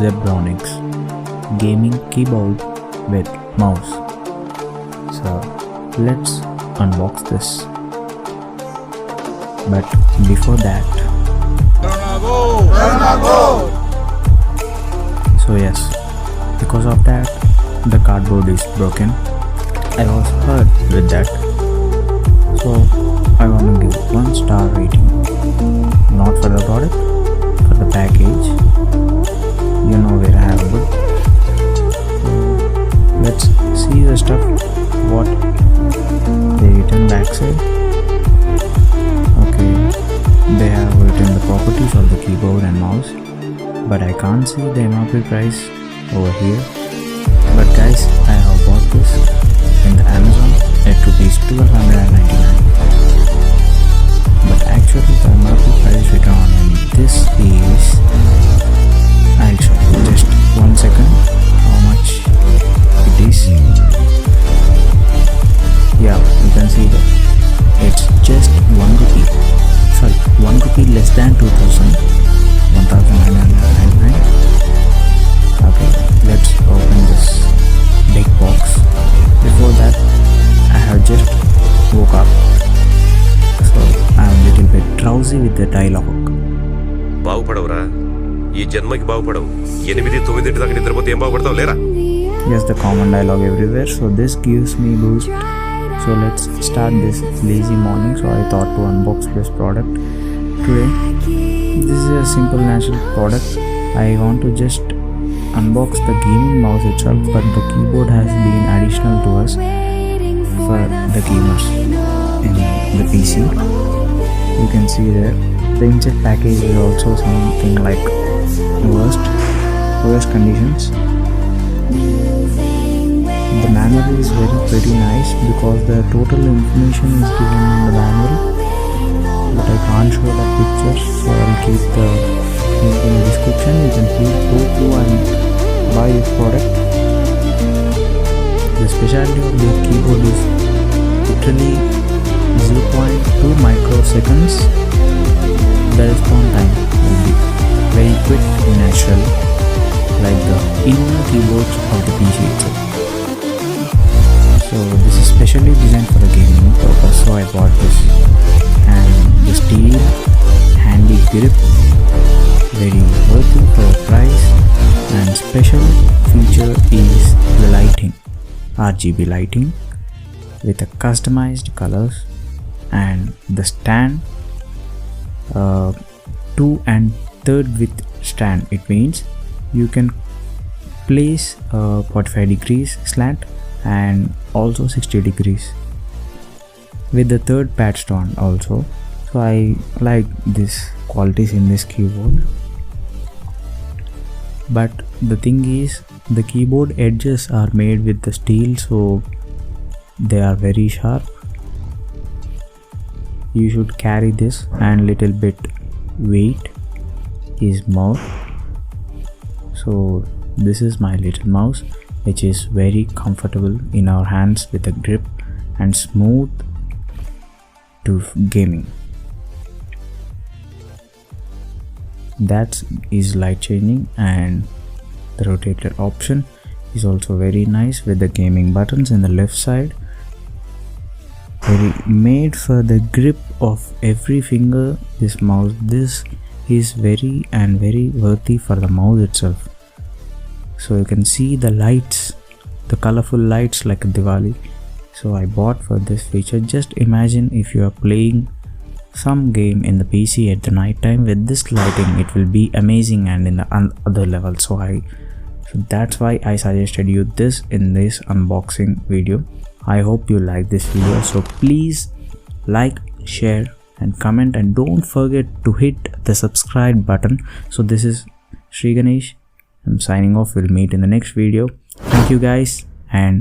Zebronics gaming keyboard with mouse. So let's unbox this. But before that, so yes, because of that the cardboard is broken. I was hurt with that, so I want to give 1 star rating. Not for the product, for the package. You know where I have a book. So let's see the stuff what they written backside. Okay, they have written the properties of the keyboard and mouse, but I can't see the MRP price over here. But guys, I have bought this in the Amazon at ₹1299. But actually the MRP price written on this is, I'll show you just 1 second how much it is. Yeah, you can see that it's just ₹1. Sorry, ₹1 less than 1999. Okay, let's open this big box. Before that, I have just woke up, so I'm a little bit drowsy with the dialogue. బాగుపడవురా, ఈ జన్మకి బాగుపడవు. 8-9 దాకా నిద్రపోతే ఏం బాగుపడతావు లేరా? Yes, the common dialogue everywhere. So this gives me boost. So let's start this lazy morning. So I thought to unbox this product today. This is a simple natural product. I want to just unbox the gaming mouse itself, but the keyboard has been additional to us for the gamers in the PC. You can see there the insert package is also something like worst conditions. The manual is pretty nice because the total information is given in the manual, but I can't show the pictures, so I'll keep the link in the description. You can please go through and buy this product. The specialty of the keyboard is literally 0.2 microseconds. The response time will be very quick and natural, like the inner keyboards of the PC itself. So this is specially designed for the gaming purpose, so I bought this. And the steel handy grip, very worthy for the price. And special feature is the lighting, RGB lighting with a customized colors, and the stand 2 and 3rd width stand. It means you can place 45 degrees slant and also 60 degrees with the 3rd pad stand also. So I like this qualities in this keyboard. But the thing is, the keyboard edges are made with the steel, so they are very sharp. You should carry this, and little bit weight is more. So this is my little mouse, which is very comfortable in our hands with a grip and smooth to gaming. That is light changing, and the rotator option is also very nice with the gaming buttons in the left side. Very made for the grip of every finger. This mouse, this is very worthy for the mouse itself. So you can see the lights, the colorful lights like Diwali. So I bought for this feature. Just imagine if you are playing some game in the PC at the night time with this lighting, it will be amazing and in the other level. So that's why I suggested you this in this unboxing video. I hope you like this video, so please like, share and comment, and don't forget to hit the subscribe button. So this is Sree. I'm signing off. We'll meet in the next video. Thank you guys, and